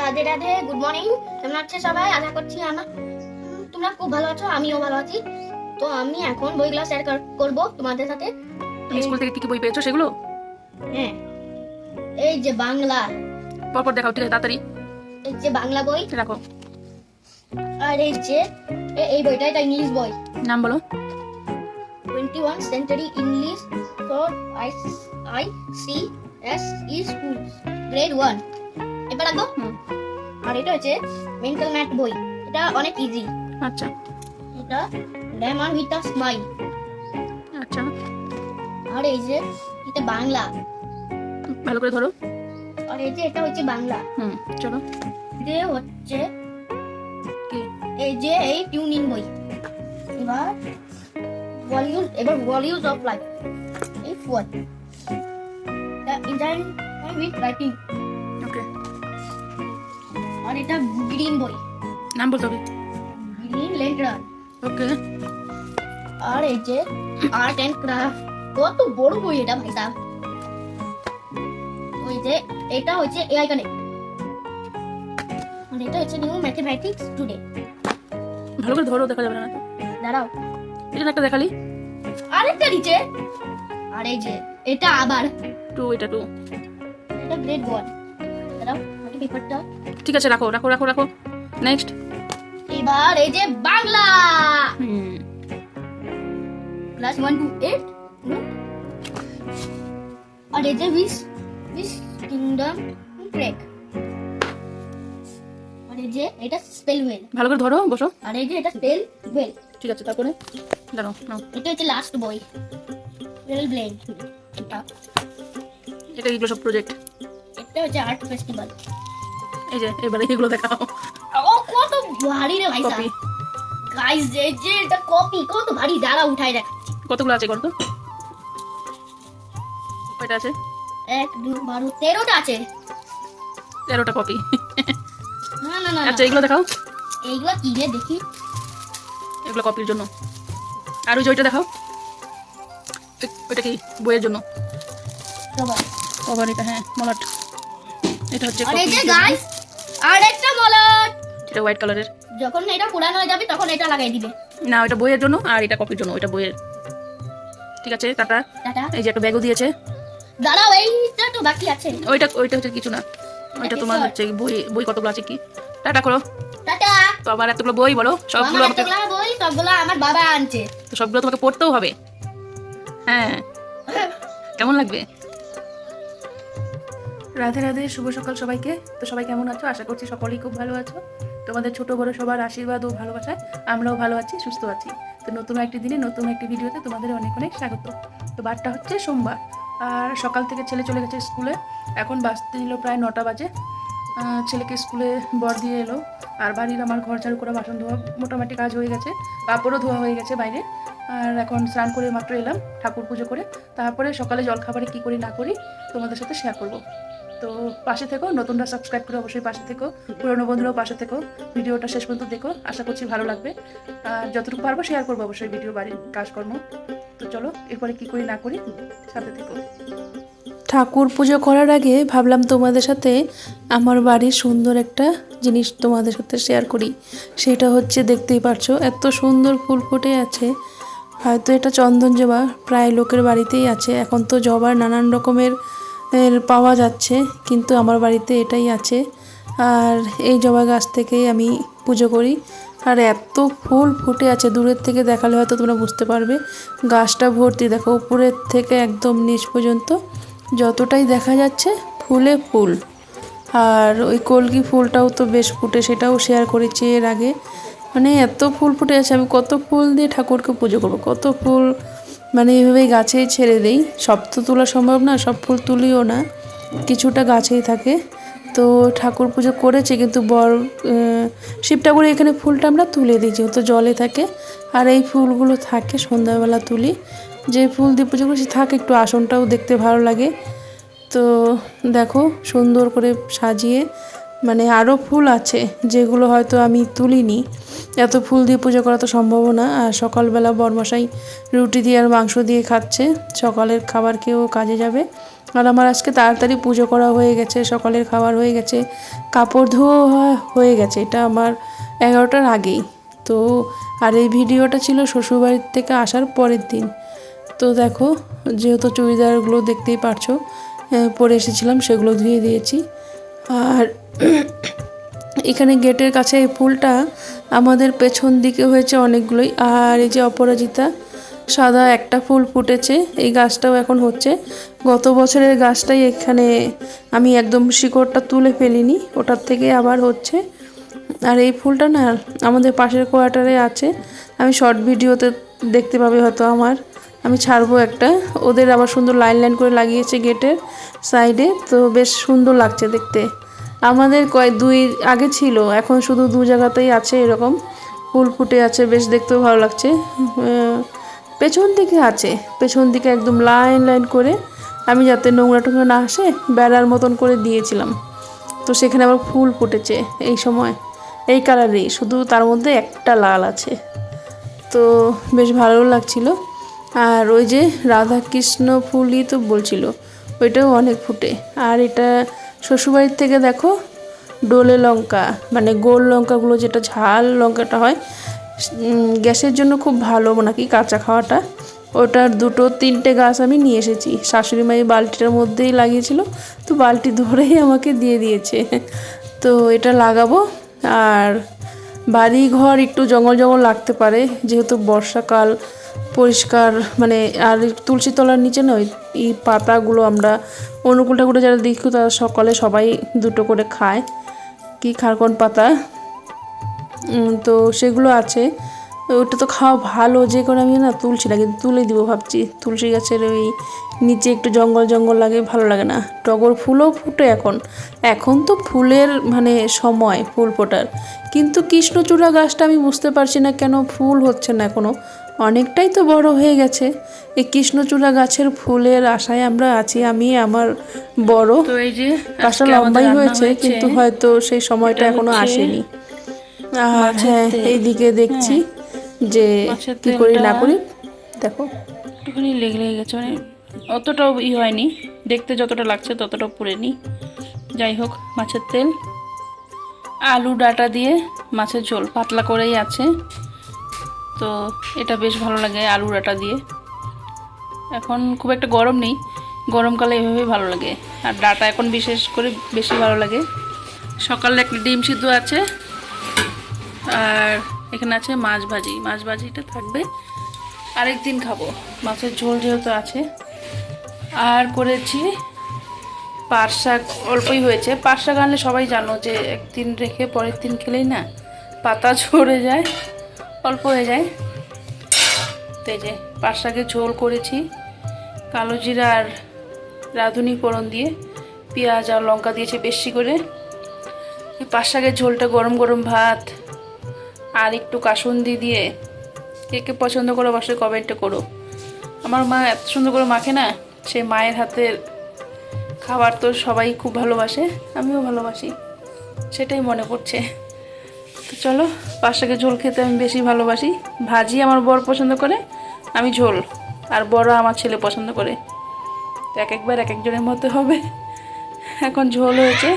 Radhe Radhe, good morning. কেমন আছে সবাই? আশা করছি তোমরা খুব ভালো আছো, আমিও ভালো আছি। তো আমি এখন বইগুলো শেয়ার করব তোমাদের সাথে। তুমি স্কুল থেকে কি কি বই পেয়েছো সেগুলো? হ্যাঁ, এই যে বাংলা, পরপর দেখাও, ঠিক আছে? তাড়াতাড়ি এই যে বাংলা বই রাখো। আর এই যে এই বইটা, এটা ইংলিশ বই। নাম বলো। 21 century English for ICSE school, grade 1। এবার রাখবো। আর এটা হচ্ছে মেন্টাল ম্যাথ বই, এটা অনেক ইজি। আচ্ছা এটা লেমন উইথ আ স্মাইল। আচ্ছা, আর এই যে এটা বাংলা, ভালো করে ধরো। আর এই যে এটা হচ্ছে বাংলা। চলো। যে হচ্ছে কি? এই যে এই টিউনিং বই। এবার ভলিউমস অফ লাইফ, এই ফোর দ্য ইন্টারন উইথ রাইটিং। ওকে, আর এটা গ্রিন বই, নাম বলতে হবে। গ্রিন লেন্টার্ন। ওকে, আর এই যে আর্ট এন্ড ক্রাফট, কত বড় বই এটা ভাই সাহেব। ওই যে এটা হচ্ছে এআই কানেক্ট। আর এটা হচ্ছে নিউ ম্যাথমেটিক্স টুডে। ভালো করে ধরো, দেখা যাবে না। দাঁড়াও, এটা একটা দেখালি। আরেকটা নিচে। আর এই যে এটা আবার টু, এটা টু। এটা গ্রেড 1। দাঁড়াও, বাকি পেপারটা। ঠিক আছে, রাখো রাখো রাখো রাখো। নেক্সট। এবার এই যে বাংলা ক্লাস 1 to 8। আর এই যে উইশ কিংডম ট্রেক। আর এই যে এটা স্পেল ওয়েল। ভালো করে ধরো, বসো। আর এই যে এটা স্পেল ওয়েল। ঠিক আছে, তারপরে দাঁড়াও নাও। এটা হচ্ছে লাস্ট বই, ওয়েল ব্লেন্ড। এটা এগুলো সব প্রজেক্ট। এটা হচ্ছে আর্ট ফেস্টিভ্যাল। এই যে এবারে এগুলো দেখাও। ও কত ভারী রে ভাই কপি। সাহেব। গাইস এই যে এটা কপি কত ভারী, দাঁড়া উঠাই দেখ। কতগুলো আছে কত? কয়টা আছে? 1 2 12 13টা আছে। 13টা কপি। না না না, আচ্ছা, এগুলো দেখাও। এইগুলা কি রে দেখি। এগুলো কপির জন্য। আর ওই যে ওইটা দেখাও। ওইটা কি? বইয়ের জন্য। সবাই কভার এটা, হ্যাঁ, মলাট। এটা হচ্ছে আর এই কপির যে জন্য। গাইস আরেকটা মলট, এটা হোয়াইট কালারের। যখন এটা পুরানো হয়ে যাবে তখন এটা লাগাই দিবে। না, ওইটা বইয়ের জন্য আর এটা কপির জন্য, ওইটা বইয়ের। ঠিক আছে, টাটা। টাটা। এই যে একটা ব্যাগও দিয়েছে। দাঁড়াও, এইটা তো বাকি আছে। ওইটা হচ্ছে কিছু না। ওইটা তোমার হচ্ছে বই। বই কতগুলো আছে কি? টাটা করো। টাটা। তো আবার এতগুলো বই বলো, সবগুলো আমার আমাকে। এতগুলা বই, সবগুলা আমার বাবা আনছে। তো সবগুলো তোমাকে পড়তেও হবে। হ্যাঁ, কেমন লাগবে? রাধে রাধে, শুভ সকাল সবাইকে। তো সবাই কেমন আছো? আশা করছি সকলেই খুব ভালো আছো। তোমাদের ছোট বড় সবার আশীর্বাদ ও ভালোবাসায় আমরাও ভালো আছি, সুস্থ আছি। তো নতুন একটি দিনে নতুন একটি ভিডিওতে তোমাদের অনেক অনেক স্বাগত। তো বারটা হচ্ছে সোমবার, আর সকাল থেকে ছেলে চলে গেছে স্কুলে। এখন বাজতে নিল প্রায় 9টা বাজে। ছেলেকে স্কুলে বর দিয়ে এলো। আর বাড়ির আমার ঘর ঝাড়ু করা, বাসন ধোয়া মোটামুটি কাজ হয়ে গেছে, কাপড়ও ধোয়া হয়ে গেছে বাইরে। আর এখন স্নান করে মাত্র এলাম, ঠাকুর পুজো করে। তারপরে সকালে জলখাবারে কী করি না করি তোমাদের সাথে শেয়ার করব। তো পাশে থেকো, নতুনরা সাবস্ক্রাইব করে অবশ্যই পাশে থেকো, পুরনো বন্ধুরাও পাশে থেকো। ভিডিওটা শেষ পর্যন্ত দেখো, আশা করছি ভালো লাগবে। আর যতটুকু পারবো শেয়ার করবো অবশ্যই ভিডিও, বাড়ির কাজকর্ম। তো চলো, এরপরে কী করি না করি সাথে থেকো। ঠাকুর পুজো করার আগে ভাবলাম তোমাদের সাথে আমার বাড়ির সুন্দর একটা জিনিস তোমাদের সাথে শেয়ার করি। সেটা হচ্ছে, দেখতেই পারছো এত সুন্দর ফুল ফুটে আছে। হয়তো এটা চন্দন জবা, প্রায় লোকের বাড়িতেই আছে। এখন তো জবার নানান রকমের পাওয়া যাচ্ছে, কিন্তু আমার বাড়িতে এটাই আছে। আর এই জবা গাছ থেকেই আমি পুজো করি। আর এত ফুল ফুটে আছে, দূরের থেকে দেখালে হয়তো তোমরা বুঝতে পারবে। গাছটা ভর্তি, দেখো উপরের থেকে একদম নিচ পর্যন্ত যতটাই দেখা যাচ্ছে ফুলে ফুল। আর ওই কলকি ফুলটাও তো বেশ ফুটে, সেটাও শেয়ার করেছি এর আগে। মানে এত ফুল ফুটে আছে, আমি কত ফুল দিয়ে ঠাকুরকে পুজো করবো, কত ফুল মানে এইভাবেই গাছেই ছেড়ে দিই। সব তো তোলা সম্ভব না, সব ফুল তুলিও না, কিছুটা গাছেই থাকে। তো ঠাকুর পুজো করেছি, কিন্তু শিব ঠাকুর এখানে ফুলটা আমরা তুলে দিই, যেহেতু জলে থাকে। আর এই ফুলগুলো থাকে সন্ধ্যাবেলা তুলি। যে ফুল দিয়ে পুজো করেছি থাকে, একটু আসনটাও দেখতে ভালো লাগে। তো দেখো সুন্দর করে সাজিয়ে, মানে আরও ফুল আছে যেগুলো হয়তো আমি তুলিনি। এত ফুল দিয়ে পুজো করা তো সম্ভব না। আর সকালবেলা বরমশাই রুটি দিয়ে আর মাংস দিয়ে খাচ্ছে, সকালের খাবার খেয়েও কাজে যাবে। আর আমার আজকে তাড়াতাড়ি পুজো করা হয়ে গেছে, সকালের খাবার হয়ে গেছে, কাপড় ধোয়া হয়ে গেছে, এটা আমার 11টার আগেই। তো আর এই ভিডিওটা ছিল শ্বশুরবাড়ির থেকে আসার পরের দিন। তো দেখো, যেহেতু চুড়িদারগুলো দেখতেই পারছো পরে এসেছিলাম, সেগুলো ধুয়ে দিয়েছি। আর এখানে গেটের কাছে এই ফুলটা আমাদের পেছন দিকে হয়েছে অনেকগুলোই। আর এই যে অপরাজিতা সাদা একটা ফুল ফুটেছে, এই গাছটাও এখন হচ্ছে। গত বছরের গাছটাই এখানে আমি একদম শিকড়টা তুলে ফেলিনি, ওটার থেকে আবার হচ্ছে। আর এই ফুলটা না আমাদের পাশের কোয়ার্টারে আছে, আমি শর্ট ভিডিওতে দেখতে পাবে হয়তো আমি ছাড়বো একটা। ওদের আবার সুন্দর লাইন লাইন করে লাগিয়েছে গেটের সাইডে, তো বেশ সুন্দর লাগছে দেখতে। আমাদের দুই আগে ছিল, এখন শুধু 2 জায়গাতেই আছে এরকম ফুল ফুটে আছে, বেশ দেখতেও ভালো লাগছে। পেছন দিকে আছে, পেছন দিকে একদম লাইন লাইন করে, আমি যাতে নোংরা টোংরা না আসে বেড়ার মতন করে দিয়েছিলাম। তো সেখানে আবার ফুল ফুটেছে এই সময়, এই কালারেই, শুধু তার মধ্যে একটা লাল আছে, তো বেশ ভালো লাগছিল। আর ওই যে রাধা কৃষ্ণ ফুলই তো বলছিল, ওইটাও অনেক ফুটে। আর এটা শ্বশুরবাড়ির থেকে দেখো ডোলে লঙ্কা, মানে গোল লঙ্কাগুলো, যেটা ঝাল লঙ্কাটা হয়, গ্যাসের জন্য খুব ভালো নাকি কাঁচা খাওয়াটা, ওটার 2-3টে গাছ আমি নিয়ে এসেছি। শাশুড়ি মাই বালতিটার মধ্যেই লাগিয়েছিল, তো বালতি ধরেই আমাকে দিয়ে দিয়েছে। তো এটা লাগাবো। আর বাড়ি ঘর একটু জঙ্গল জঙ্গল লাগতে পারে, যেহেতু বর্ষাকাল, পরিষ্কার মানে। আর তুলসী তলার নিচে নয়, এই পাতাগুলো আমরা অনুকূল ঠাকুরে যারা দেখি তারা সকালে সবাই 2টো করে খায়, কি খারকন পাতা, তো সেগুলো আছে। ওটা তো খাওয়া ভালো, যে করে আমি না তুলসীটা কিন্তু তুলে দিব ভাবছি। তুলসী গাছের ওই নিচে একটু জঙ্গল জঙ্গল লাগে, ভালো লাগে না। টগর ফুলও ফুটে এখন তো ফুলের মানে সময় ফুল ফোটার, কিন্তু কৃষ্ণচূড়া গাছটা আমি বুঝতে পারছি না কেন ফুল হচ্ছে না এখনো, অনেকটাই তো বড় হয়ে গেছে। এই কৃষ্ণচূড়া গাছের ফুলের আশায় আমরা আছি, আমি আমার বড়। তো এই যে গাছটা লম্বাই হয়েছে, কিন্তু হয়তো সেই সময়টা এখনো আসেনি। আর হ্যাঁ, এইদিকে দেখছি যে কি করি না করি, দেখো একটুখানি লেগে গেছে, মানে অতটাও হয়নি, দেখতে যতটা লাগছে ততটাও পুড়েনি। যাই হোক, মাছের তেল, আলু ডাঁটা দিয়ে মাছের ঝোল পাতলা করেই আছে, তো এটা বেশ ভালো লাগে আলু ডাঁটা দিয়ে। এখন খুব একটা গরম নেই, গরমকালে এভাবেই ভালো লাগে। আর ডাঁটা এখন বিশেষ করে বেশি ভালো লাগে। সকালে একটা ডিম সিদ্ধ আছে, আর এখানে আছে মাছ ভাজি, মাছ ভাজিটা থাকবে, আরেকদিন খাবো। মাছের ঝোল যেহেতু আছে। আর করেছি পাট শাক, অল্পই হয়েছে। পাট শাক আনলে সবাই জানো যে একদিন রেখে পরের দিন খেলেই না পাতা ঝরে যায়, অল্প হয়ে যায়। তো এই যে পাট শাকের ঝোল করেছি, কালো জিরা আর রাঁধুনি ফোড়ন দিয়ে, পেঁয়াজ আর লঙ্কা দিয়েছে বেশি করে। এই পাট শাকের ঝোলটা গরম গরম ভাত আর একটু কাসুন্দি দিয়ে, কে কে পছন্দ করো অবশ্যই কমেন্টে করো। আমার মা এত সুন্দর করে মাখে না, সেই মায়ের হাতের খাবার তো সবাই খুব ভালোবাসে, আমিও ভালোবাসি, সেটাই মনে পড়ছে। তো চলো, পাট শাকের ঝোল খেতে আমি বেশি ভালোবাসি। ভাজি আমার বর পছন্দ করে, আমি ঝোল, আর বড় আমার ছেলে পছন্দ করে। তো এক একবার এক একজনের মতো হবে। এখন ঝোল হয়েছে,